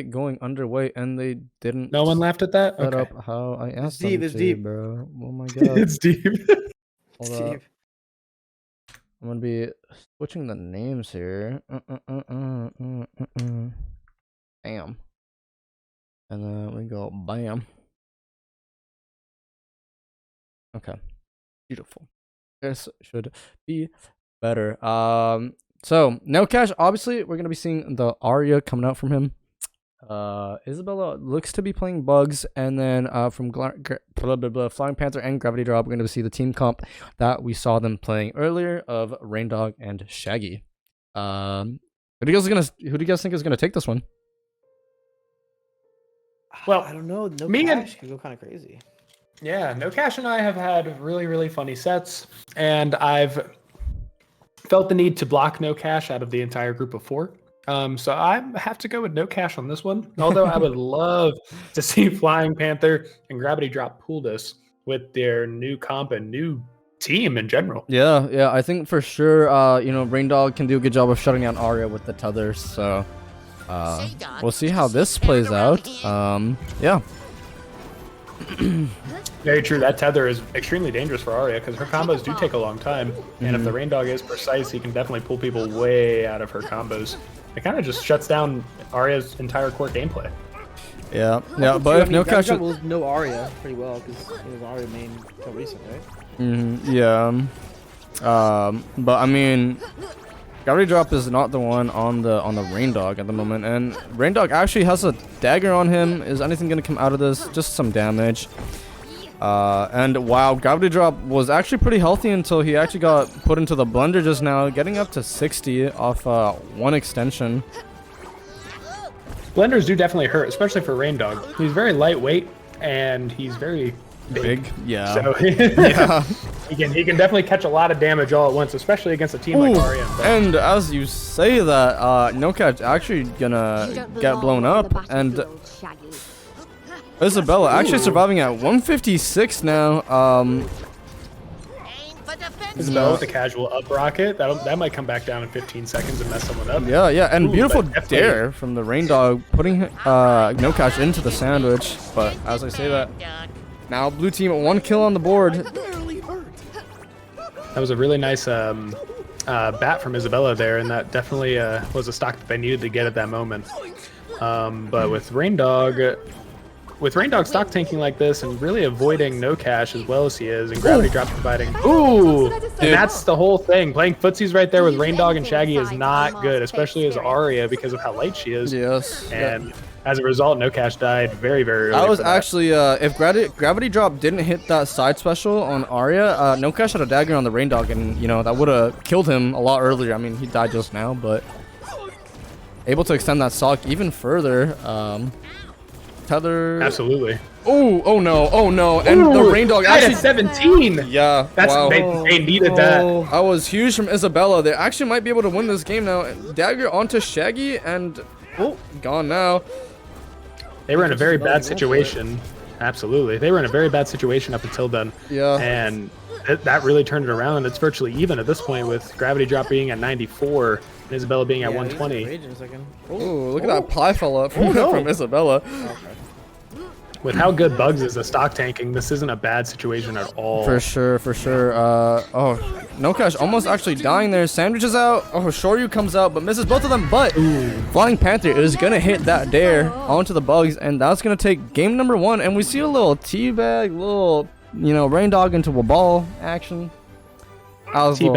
fight going underway, and they didn't. No one laughed at that. Set Okay. up how I asked deep, them it's to, deep. bro. Oh my god. It's deep. Hold Steve. up. I'm gonna be switching the names here. Bam. And then we go bam. Okay. Beautiful. This should be better. So NoCash, obviously we're gonna be seeing the Aria coming out from him. Isabella looks to be playing Bugs, and then from FlyingPanther and GravityDrop, we're gonna see the team comp that we saw them playing earlier of Raindog and Shaggy. Who do you guys think is gonna take this one? Well, I don't know. No me and- cash could go kind of crazy. Yeah, NoCash and I have had really, really funny sets, and I've felt the need to block NoCash out of the entire group of 4. So I have to go with NoCash on this one. Although I would love to see FlyingPanther and GravityDrop pull this with their new comp and new team in general. Yeah, I think for sure, Raindog can do a good job of shutting down Aria with the tethers. So, we'll see how this plays out. Yeah. Very true. That tether is extremely dangerous for Aria because her combos do take a long time. And if the Raindog is precise, he can definitely pull people way out of her combos. It kind of just shuts down Aria's entire core gameplay. Yeah, but if NoCash will know Aria pretty well because he was Aria main until recent, right? yeah. But I mean, GravityDrop is not the one on the Raindog at the moment, and Raindog actually has a dagger on him. Is anything gonna come out of this? Just some damage. And wow, GravityDrop was actually pretty healthy until he actually got put into the blender just now, getting up to 60 off one extension. Blenders do definitely hurt, especially for Raindog. He's very lightweight and he's very big. Yeah. So Yeah. he can definitely catch a lot of damage all at once, especially against a team like Aria. And as you say that, NoCash actually gonna get blown up, and Isabella actually surviving at 156 now. Isabella with the casual up rocket. That might come back down in 15 seconds and mess someone up. Yeah, and beautiful but definitely- dare from the Raindog, putting NoCash into the sandwich. But as I say that, now blue team 1 kill on the board. That was a really nice bat from Isabella there, and that definitely was a stock that they needed to get at that moment. But with Raindog stock tanking like this and really avoiding NoCash as well as he is, and GravityDrop providing. Ooh! And that's the whole thing. Playing footsies right there with Raindog and Shaggy is not good, especially as Aria because of how light she is. Yes. And as a result, NoCash died very, very early. I was actually, if GravityDrop didn't hit that side special on Aria, NoCash had a dagger on the Raindog, and, that would have killed him a lot earlier. I mean, he died just now, but able to extend that stock even further. Tether. Absolutely. Oh no. And the Raindog actually 17. Yeah. That's wow. they needed that. That was huge from Isabella. They actually might be able to win this game now. Dagger onto Shaggy, and gone now. They were in a very bad situation. Absolutely. They were in a very bad situation up until then. Yeah. And that really turned it around. It's virtually even at this point with GravityDrop being at 94 and Isabella being at 120. Oh, look at that pie fella from Isabella. With how good Bugs is at stock tanking, this isn't a bad situation at all. For sure. NoCash almost actually dying there. Sandwich is out. Oh, Shoryu comes out, but misses both of them. But FlyingPanther is gonna hit that dare onto the Bugs, and that's gonna take game number 1. And we see a little teabag, little Raindog into a ball action. That was cute.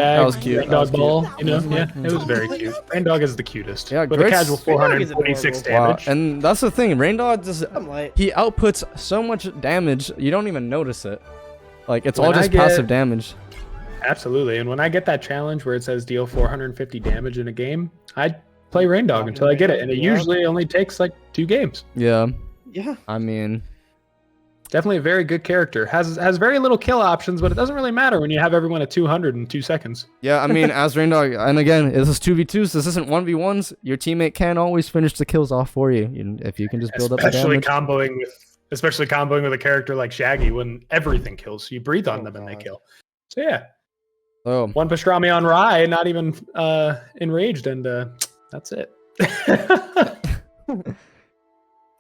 Raindog ball, yeah, it was very cute. Raindog is the cutest. Yeah, with a casual 446 damage. Wow. And that's the thing, Raindog he outputs so much damage, you don't even notice it. Like, it's all just passive damage. Absolutely, and when I get that challenge where it says deal 450 damage in a game, I play Raindog until I get it, and it usually only takes like 2 games. Yeah. Yeah. I mean, definitely a very good character. Has very little kill options, but it doesn't really matter when you have everyone at 200 in 2 seconds. Yeah, I mean, as Raindog, and again, this is 2v2s. This isn't 1v1s. Your teammate can always finish the kills off for you if you can just build up the damage. Especially comboing with a character like Shaggy when everything kills. You breathe on them and they kill. So yeah. Oh. One pastrami on Rye, not even enraged, and that's it.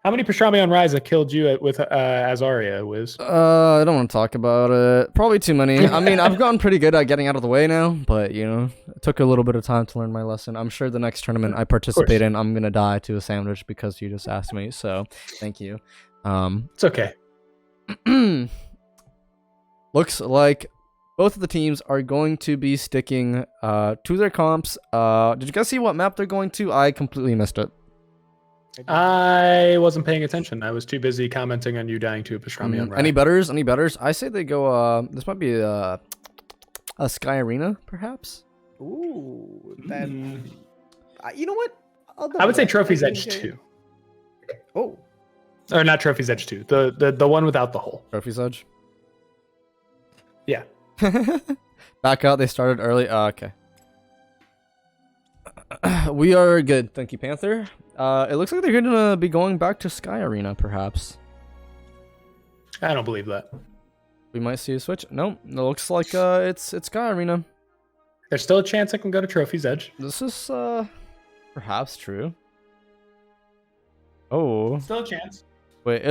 How many pastrami on Ryza killed you with as Arya, Wiz? I don't want to talk about it. Probably too many. I mean, I've gotten pretty good at getting out of the way now, but you know, it took a little bit of time to learn my lesson. I'm sure the next tournament I participate in, I'm gonna die to a sandwich because you just asked me. So, thank you. It's okay. Looks like both of the teams are going to be sticking to their comps. Did you guys see what map they're going to? I completely missed it. I wasn't paying attention. I was too busy commenting on you dying to a pastrami on Rye. Any betters? Any betters? I say they go. This might be a Sky Arena, perhaps. Ooh, then you know what? I would say Trophy's Edge 2. Oh, or not Trophy's Edge 2. The one without the hole. Trophy's Edge. Yeah. Back out. They started early. Okay. We are good. Thank you, Panther. It looks like they're going to be going back to Sky Arena, perhaps. I don't believe that. We might see a switch. Nope. It looks like it's Sky Arena. There's still a chance I can go to Trophy's Edge. This is perhaps true. Oh. Still a chance. Wait,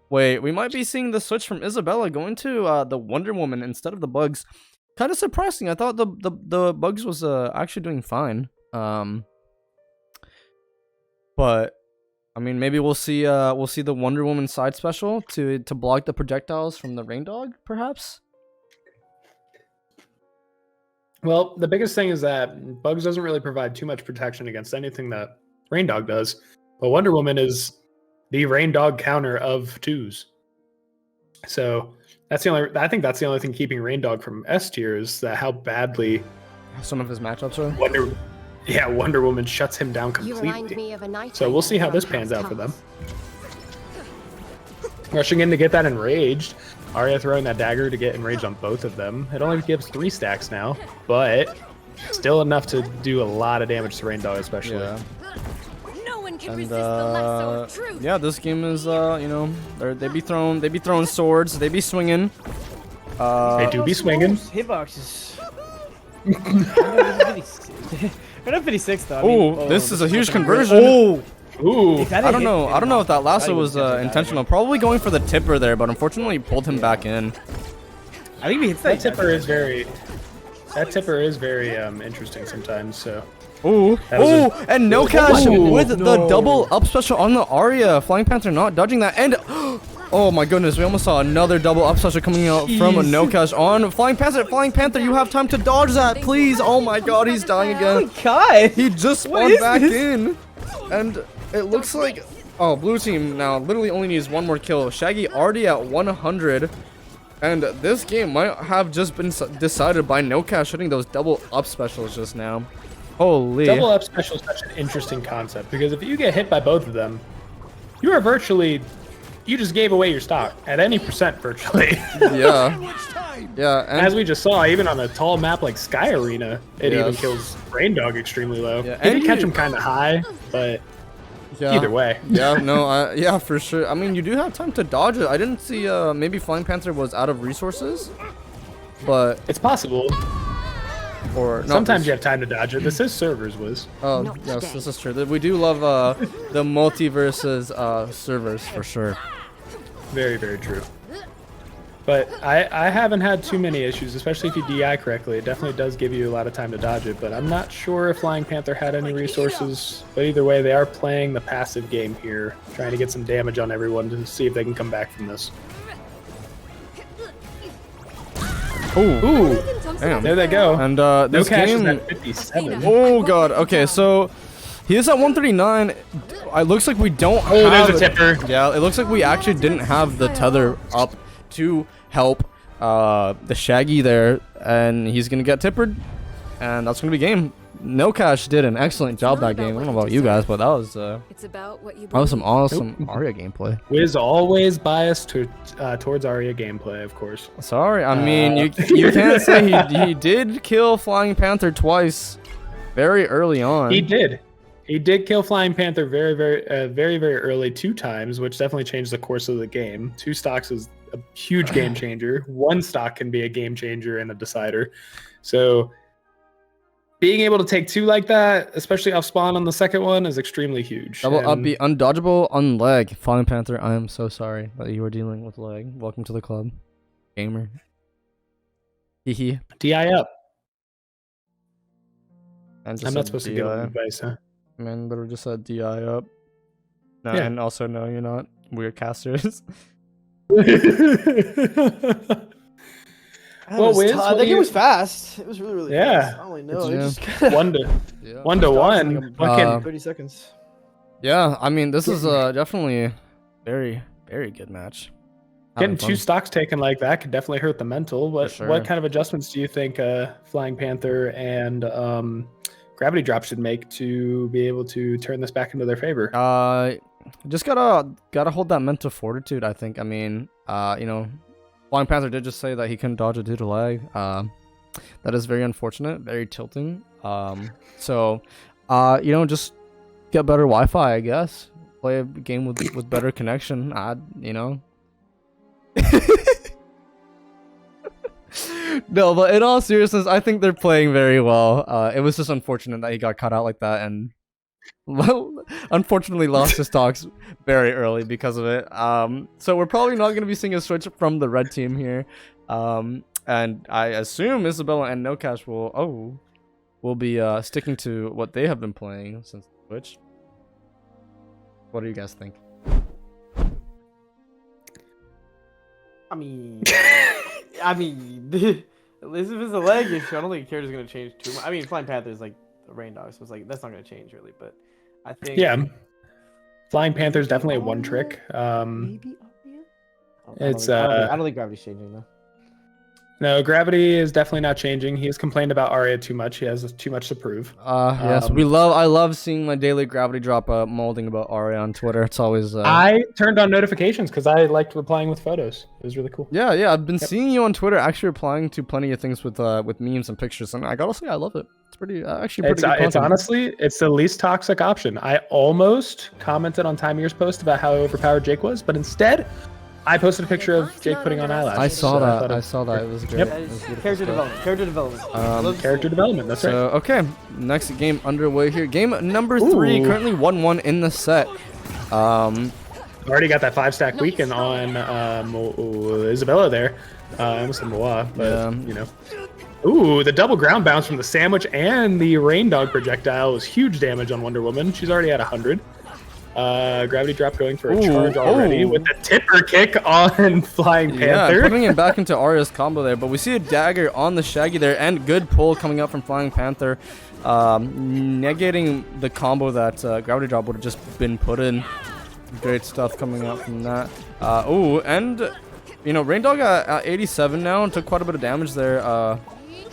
Wait, we might be seeing the switch from Isabella going to the Wonder Woman instead of the Bugs. Kind of surprising. I thought the Bugs was actually doing fine. But I mean, maybe we'll see the Wonder Woman side special to block the projectiles from the Rain Dog, perhaps. Well, the biggest thing is that Bugs doesn't really provide too much protection against anything that Rain Dog does. But Wonder Woman is the Rain Dog counter of 2s. So I think that's the only thing keeping Rain Dog from S tier is that how badly some of his matchups are. Wonder Woman shuts him down completely. So we'll see how this pans out for them. Rushing in to get that enraged. Arya throwing that dagger to get enraged on both of them. It only gives 3 stacks now, but still enough to do a lot of damage to Rain Dog, especially. Yeah. And yeah, this game is you know, they be throwing swords, they be swinging. They do be swinging. Hitbox is. We're not 56 though. Oh, this is a huge conversion. Ooh. I don't know if that lasso was intentional. Probably going for the tipper there, but unfortunately he pulled him back in. I think we hit that tipper is very. That tipper is very interesting sometimes. So. Ooh, and NoCash with the double up special on the Arya. FlyingPanther not dodging that, and oh my goodness, we almost saw another double up special coming out from a NoCash on FlyingPanther. FlyingPanther, you have time to dodge that, please. Oh my god, he's dying again. Oh my god, he just spawned back in, and it looks like blue team now literally only needs one more kill. Shaggy already at 100. And this game might have just been decided by NoCash hitting those double up specials just now. Holy. Double up special is such an interesting concept because if you get hit by both of them, you are you just gave away your stock at any percent virtually. Yeah. Yeah. And as we just saw, even on a tall map like Sky Arena, it even kills Rain Dog extremely low. Yeah. You can catch him kind of high, but either way. Yeah, no, yeah, for sure. I mean, you do have time to dodge it. I didn't see, maybe FlyingPanther was out of resources, but it's possible. Or sometimes you have time to dodge it. This is servers, Wizz. Oh, yes, this is true. We do love the MultiVersus servers for sure. Very, very true. But I haven't had too many issues, especially if you DI correctly. It definitely does give you a lot of time to dodge it, but I'm not sure if FlyingPanther had any resources. But either way, they are playing the passive game here, trying to get some damage on everyone to see if they can come back from this. Ooh. Damn. There they go. And this NoCash game is at 57. Oh god. Okay, so he is at 139. It looks like we don't have there's a tipper. Yeah, it looks like we actually didn't have the tether up to help the Shaggy there, and he's gonna get tippered, and that's gonna be game. NoCash did an excellent job that game. I don't know about you guys, but that was some awesome Arya gameplay. Wiz always biased towards Arya gameplay, of course. Sorry, I mean you can't say he did kill FlyingPanther twice, very early on. He did kill FlyingPanther very early 2 times, which definitely changed the course of the game. 2 stocks is a huge game changer. 1 stock can be a game changer and a decider. So being able to take 2 like that, especially off spawn on the second one, is extremely huge. Double up be undodgeable on leg. FlyingPanther, I am so sorry that you were dealing with leg. Welcome to the club, gamer. Hehe. DI up. And I'm not supposed to give him advice, huh? Man, literally just said DI up. No, Yeah. and also no, you're not. Weird casters. Well, Wizz, I think it was fast. It was really Yeah. fast. I don't know. It Yeah. just kinda 1 to Yeah. 1 to 1. Fucking 30 seconds. Yeah, I mean, this is definitely a very, very good match. getting Having 2 fun. stocks taken like that could definitely hurt the mental. What sure. what kind of adjustments do you think FlyingPanther and GravityDrop should make to be able to turn this back into their favor? Just gotta hold that mental fortitude. I think. I mean, you know, FlyingPanther did just say that he couldn't dodge it due to lag. That is very unfortunate, very tilting. So, you know, just get better Wi-Fi, I guess. Play a game with better connection. You know. No, but in all seriousness, I think they're playing very well. It was just unfortunate that he got cut out like that, and well, unfortunately lost his stocks very early because of it. So we're probably not going to be seeing a switch from the red team here. And I assume Isabella and NoCash will be sticking to what they have been playing since the switch. What do you guys think? I mean, at least if it's a leg issue, I don't think the character's gonna change too much. I mean, Flying Panther is like a rain dog, so it's like that's not gonna change really. But I think Flying Panther is definitely a one trick. maybe It's I don't think gravity's changing though. No, Gravity is definitely not changing. He has complained about Arya too much. He has too much to prove. Yes, I love seeing my daily gravity drop molding about Arya on Twitter. It's always I turned on notifications because I liked replying with photos. It was really cool. Yeah, I've been seeing you on Twitter actually replying to plenty of things with memes and pictures, and I gotta say I love it. It's pretty actually pretty good It's content. honestly the least toxic option. I almost commented on Tymir's post about how overpowered Jake was, but instead I posted a picture of Jake putting on eyelashes. I saw that. I I saw that. It was great. Yep. It was beautiful Character stuff. development. Character development. That's right. So okay, next game underway here. Game number 3, Ooh. currently 1-1 in the set. Already got that 5-stack weekend on Isabella there. I almost said Moa, but Yeah. you know. Ooh, the double ground bounce from the sandwich and the rain dog projectile was huge damage on Wonder Woman. She's already at 100. Gravity drop going for a charge already with the tipper kick on Flying Panther. Yeah, putting it back into Arya's combo there, but we see a dagger on the Shaggy there, and good pull coming up from Flying Panther, negating the combo that Gravity Drop would have just been put in. Great stuff coming out from that. And you know, Rain Dog at 87 now and took quite a bit of damage there.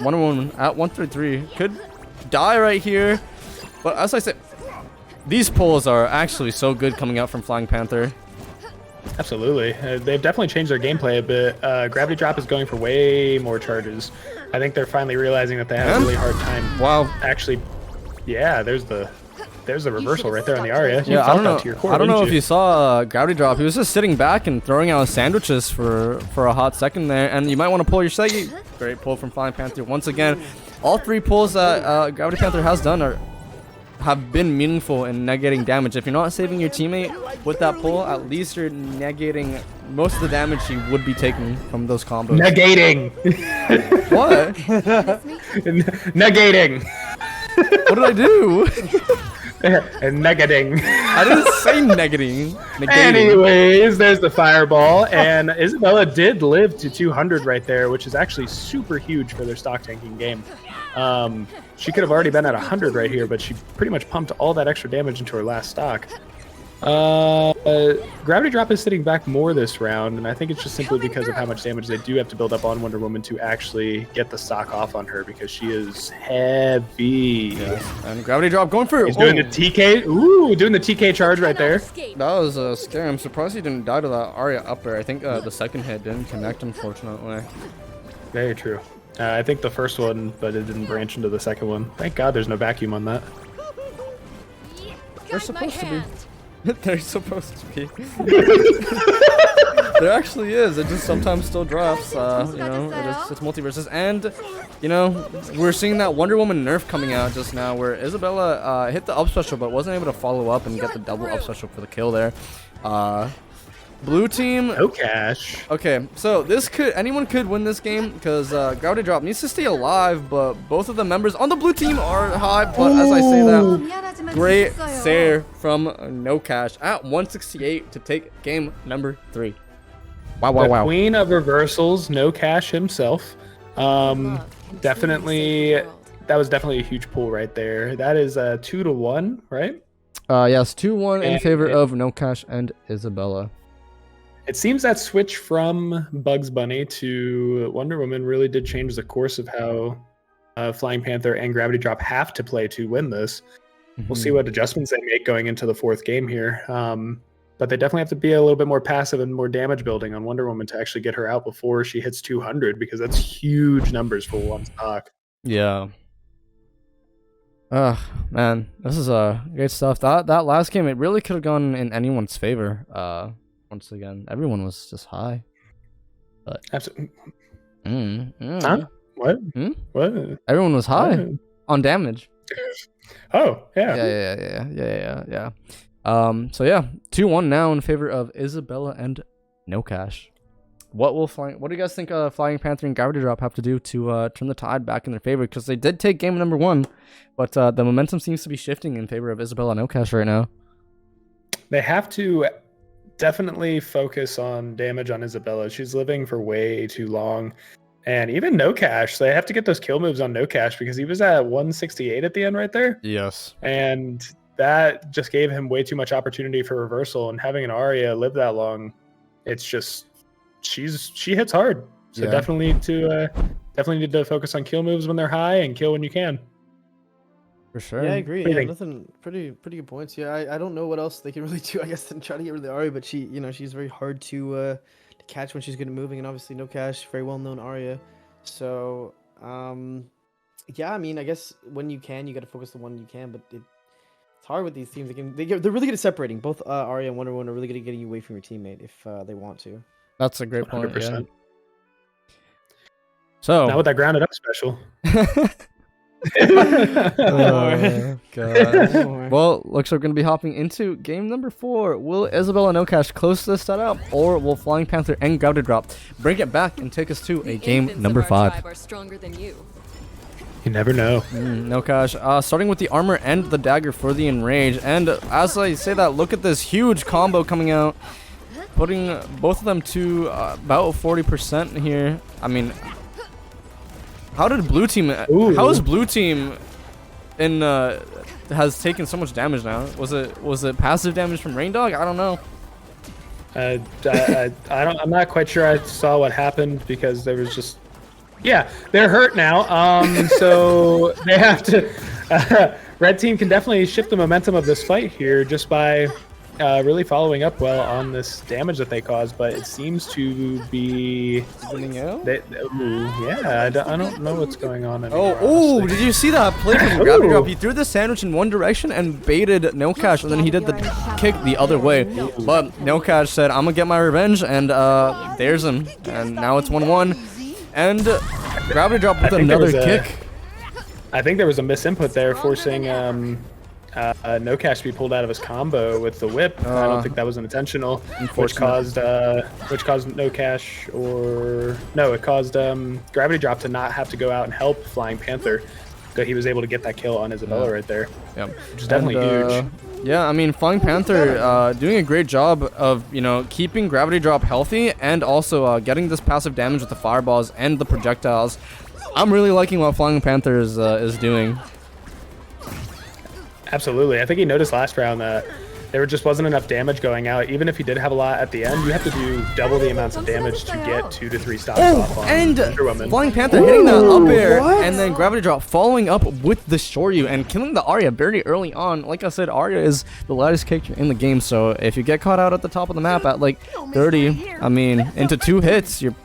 Wonder Woman at 133 could die right here, but as I said, these pulls are actually so good coming out from Flying Panther. Absolutely. They've definitely changed their gameplay a bit. Gravity Drop is going for way more charges. I think they're finally realizing that they have a really hard time. Wow. Actually, yeah, there's the reversal right there on the Arya. You Yeah, I felt don't that know. to your core, I don't know didn't if you saw Gravity Drop. He was just sitting back and throwing out sandwiches for a hot second there, and you might want to pull your Shaggy. Great pull from Flying Panther once again. All 3 pulls that Gravity Panther has done have been meaningful in negating damage. If you're not saving your teammate with that pull, at least you're negating most of the damage he would be taking from those combos. Negating. What? Negating. What did I do? And negating. I didn't say negating. Negating. Anyways, there's the fireball, and Isabella did live to 200 right there, which is actually super huge for their stock tanking game. She could have already been at 100 right here, but she pretty much pumped all that extra damage into her last stock. Gravity Drop is sitting back more this round, and I think it's just simply because of how much damage they do have to build up on Wonder Woman to actually get the stock off on her, because she is heavy. Yes. And Gravity Drop going for it. He's doing the TK. Ooh, doing the TK charge right there. That was scary. I'm surprised he didn't die to that Arya upper. I think the second hit didn't connect, unfortunately. Very true. I think the first one, but it didn't branch into the second one. Thank God there's no vacuum on that. They're supposed to be. They're supposed to be. There actually is. It just sometimes still drops. You know, it's MultiVersus, and you know, we're seeing that Wonder Woman nerf coming out just now, where Isabella hit the up special, but wasn't able to follow up and get the double up special for the kill there. Blue team. NoCash. Okay, so anyone could win this game because GravityDrop needs to stay alive, but both of the members on the blue team are high. But as I say that, great save from NoCash at 168 to take game number 3. Wow, wow, The wow. queen of reversals, NoCash himself. Definitely, that was definitely a huge pull right there. That is 2-1, right? Yes, 2-1 in And favor of NoCash and Isabella. It seems that switch from Bugs Bunny to Wonder Woman really did change the course of how Flying Panther and GravityDrop have to play to win this. We'll see what adjustments they make going into the 4th game here. But they definitely have to be a little bit more passive and more damage building on Wonder Woman to actually get her out before she hits 200, because that's huge numbers for one stock. Yeah. Man, this is great stuff. That last game, it really could have gone in anyone's favor. Once again, everyone was just high. But Absolutely. Huh? What? What? Everyone was high on damage. Oh, yeah. Yeah. So yeah, 2-1 now in favor of Isabella and NoCash. What do you guys think Flying Panther and GravityDrop have to do to turn the tide back in their favor? Because they did take game number 1, but the momentum seems to be shifting in favor of Isabella and NoCash right now. They have to definitely focus on damage on Isabella. She's living for way too long. And even NoCash, they have to get those kill moves on NoCash, because he was at 168 at the end right there. Yes. And that just gave him way too much opportunity for reversal. And having an Arya live that long, it's just she hits hard. So definitely need to focus on kill moves when they're high and kill when you can. For sure. Yeah, I agree. What do you Yeah, think? nothing. Pretty good points. Yeah, I don't know what else they can really do, I guess, than try to get rid of the Arya. But she's very hard to catch when she's good at moving, and obviously NoCash, very well known Arya. So yeah, I mean, I guess when you can, you got to focus the one you can. But it's hard with these teams. They're really good at separating. Both Arya and Wonder Woman are really good at getting you away from your teammate if they want to. That's a great point. 100%. Yeah. So Not with that grounded up special. Oh, God. Well, looks like we're going to be hopping into game number 4. Will Isabella and NoCash close this set up, or will Flying Panther and GravityDrop bring it back and take us to a game number 5? Are stronger than you. You never know. NoCash, starting with the armor and the dagger for the enrage. And as I say that, look at this huge combo coming out, putting both of them to about 40% here. I mean, how did blue team? How is blue team in has taken so much damage now? Was it passive damage from Rain Dog? I don't know. I'm not quite sure. I saw what happened, because there was just they're hurt now. So they have to. Red team can definitely shift the momentum of this fight here just by really following up well on this damage that they caused, but it seems to be Winning out? I don't know what's going on anymore, Oh, honestly. did you see that play from GravityDrop? He threw the sandwich in one direction and baited NoCash, and then he did the kick the other way. But NoCash said, "I'm gonna get my revenge," and there's him. And now it's 1-1. And GravityDrop with another kick. I think there was a misinput there, forcing NoCash to be pulled out of his combo with the whip. I don't think that was intentional, which caused NoCash, it caused GravityDrop to not have to go out and help Flying Panther. So he was able to get that kill on Isabella right there. Yep. Which is definitely huge. Yeah, I mean, Flying Panther doing a great job of, keeping GravityDrop healthy and also getting this passive damage with the fireballs and the projectiles. I'm really liking what Flying Panther is doing. Absolutely. I think he noticed last round that there just wasn't enough damage going out. Even if he did have a lot at the end, you have to do double the amounts of damage to get 2 to 3 stocks off on And Wonder Woman. Flying Panther hitting that up air, and then GravityDrop following up with the Shoryu and killing the Arya very early on. Like I said, Arya is the lightest character in the game, so if you get caught out at the top of the map at like 30, I mean, into 2 hits, you're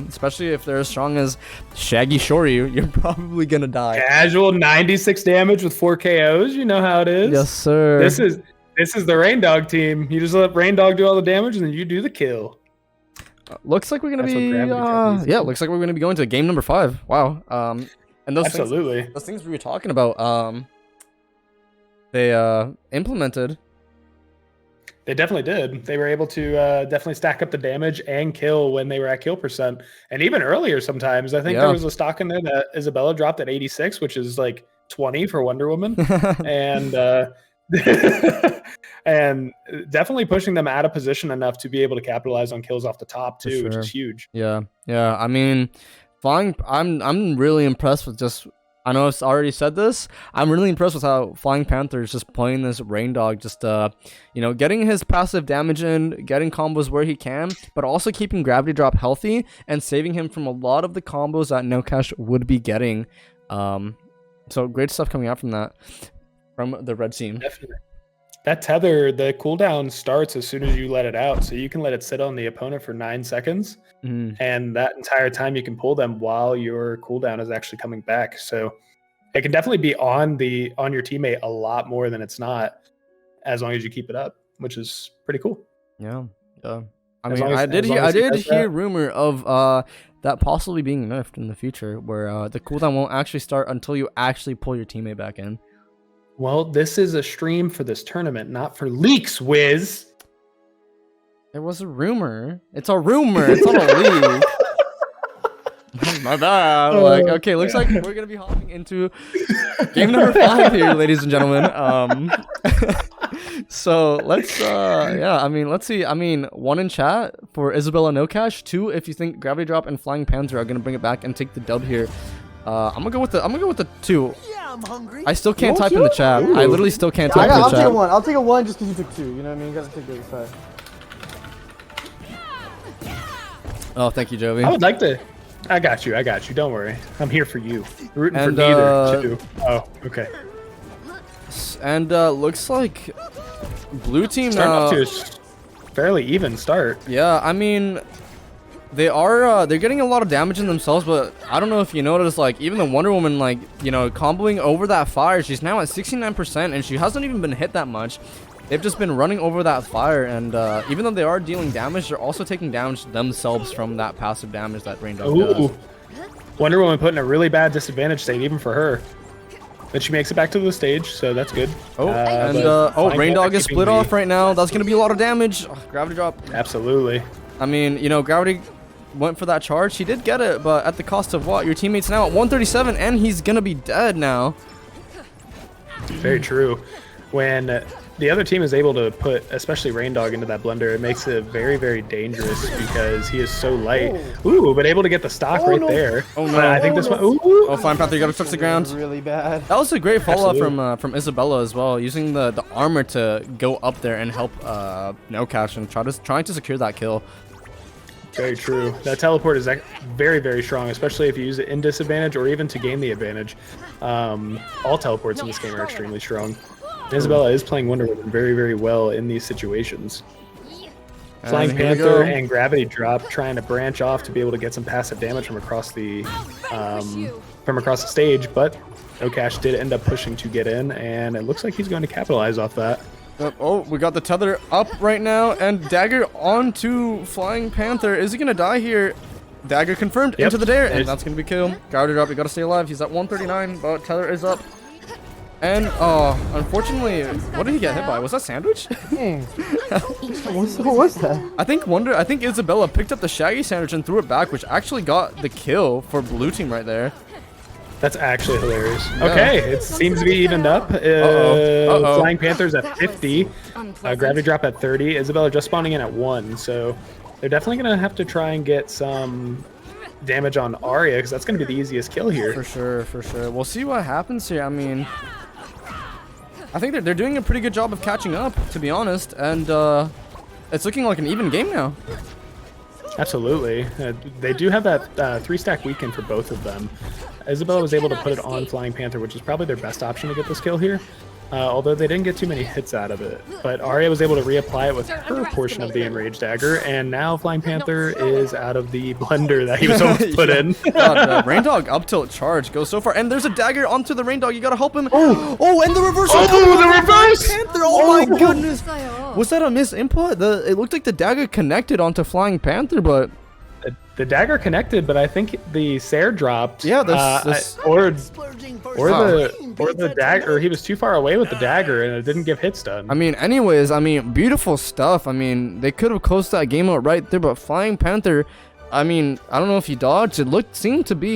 especially if they're as strong as Shaggy Shoryu, you're probably gonna die. Casual 96 damage with 4 KOs. You know how it is. Yes, sir. This is the Rain Dog team. You just let Rain Dog do all the damage, and then you do the kill. looks like we're gonna That's what be GravityDrop needs to yeah, do. looks like we're gonna be going to game number 5. Wow. And Absolutely. those things we were talking about, they implemented. They definitely did. They were able to definitely stack up the damage and kill when they were at kill percent, and even earlier sometimes. I think there was a stock in there that Isabella dropped at 86, which is like 20 for Wonder Woman, and and definitely pushing them out of position enough to be able to capitalize on kills off the top too, which is huge. Yeah. I mean, I'm really impressed with just. I know I've already said this. I'm really impressed with how FlyingPanther is just playing this Rain Dog, just getting his passive damage in, getting combos where he can, but also keeping GravityDrop healthy and saving him from a lot of the combos that NoCash would be getting. So great stuff coming out from that, from the red team. Definitely. That tether, the cooldown starts as soon as you let it out, so you can let it sit on the opponent for 9 seconds, and that entire time you can pull them while your cooldown is actually coming back. So it can definitely be on your teammate a lot more than it's not, as long as you keep it up, which is pretty cool. Yeah. I mean, I did hear rumor of that possibly being nerfed in the future, where the cooldown won't actually start until you actually pull your teammate back in. Well, this is a stream for this tournament, not for leaks, Wizz. It was a rumor. It's a rumor. It's not a leak. My bad. Like, okay, looks like we're gonna be hopping into game number 5 here, ladies and gentlemen. So let's let's see. I mean, 1 in chat for Isabella NoCash. 2 if you think GravityDrop and FlyingPanther are gonna bring it back and take the dub here. I'm gonna go with the 2. Yeah, I'm hungry. I still can't type in the chat. I literally still can't type in the I'll chat. take a 1. I'll take a 1 just because you took 2. You know what I mean? You guys take the other side. Oh, thank you, Jovi. I would like to. I got you. Don't worry. I'm here for you. Rooting for And, neither. Too. Oh, okay. And looks like blue team Starting off to a fairly even start. Yeah, I mean, they're getting a lot of damage in themselves, but I don't know if you noticed, like, even the Wonder Woman, like, comboing over that fire, she's now at 69%, and she hasn't even been hit that much. They've just been running over that fire, and even though they are dealing damage, they're also taking damage themselves from that passive damage that Rain Dog does. Wonder Woman put in a really bad disadvantage state, even for her. But she makes it back to the stage, so that's good. Rain Dog is split off right now. That's going to be a lot of damage. GravityDrop. Absolutely. I mean, Gravity went for that charge. He did get it, but at the cost of what? Your teammate's now at 137, and he's going to be dead now. Very true. When the other team is able to put, especially Rain Dog, into that blender, it makes it very, very dangerous because he is so light. Ooh, but able to get the stock there. Oh no! But I think this one. Ooh. Oh, FlyingPanther, you gotta touch the ground. Really bad. That was a great follow-up from Isabella as well, using the armor to go up there and help NoCash and trying to secure that kill. Very true. That teleport is very, very strong, especially if you use it in disadvantage or even to gain the advantage. All teleports in this game are extremely strong. Isabella is playing Wonder Woman very, very well in these situations. FlyingPanther and GravityDrop trying to branch off to be able to get some passive damage from across the stage, but NoCash did end up pushing to get in, and it looks like he's going to capitalize off that. Oh, we got the tether up right now, and dagger onto FlyingPanther. Is he gonna die here? Dagger confirmed into the dare, and that's gonna be killed. GravityDrop, you gotta stay alive. He's at 139, but tether is up. And unfortunately, what did he get hit by? Was that Sandwich? What was that? I think Isabella picked up the Shaggy Sandwich and threw it back, which actually got the kill for blue team right there. That's actually hilarious. Yeah. Okay, it seems to be evened up. FlyingPanther's at 50, GravityDrop at 30. Isabella just spawning in at 1, so they're definitely gonna have to try and get some damage on Arya, because that's gonna be the easiest kill here. For sure. We'll see what happens here. I mean, I think they're doing a pretty good job of catching up, to be honest, and it's looking like an even game now. Absolutely. They do have that 3-stack weekend for both of them. Isabella was able to put it on FlyingPanther, which is probably their best option to get this kill here. Although they didn't get too many hits out of it. But Arya was able to reapply it with her portion of the Enraged Dagger, and now FlyingPanther is out of the blender that he was almost put in. God, Rain Dog up tilt charge goes so far, and there's a dagger onto the Rain Dog. You gotta help him. Oh, and the reversal. Oh, the reverse! Panther. Oh my goodness. Was that a misinput? It looked like the dagger connected onto FlyingPanther, but The dagger connected, but I think the Sair dropped. Yeah, this or the dagger. Or he was too far away with the dagger, and it didn't give hit stun. I mean, anyways, I mean, beautiful stuff. I mean, they could have closed that game out right there, but Flying Panther, I mean, I don't know if he dodged. Seemed to be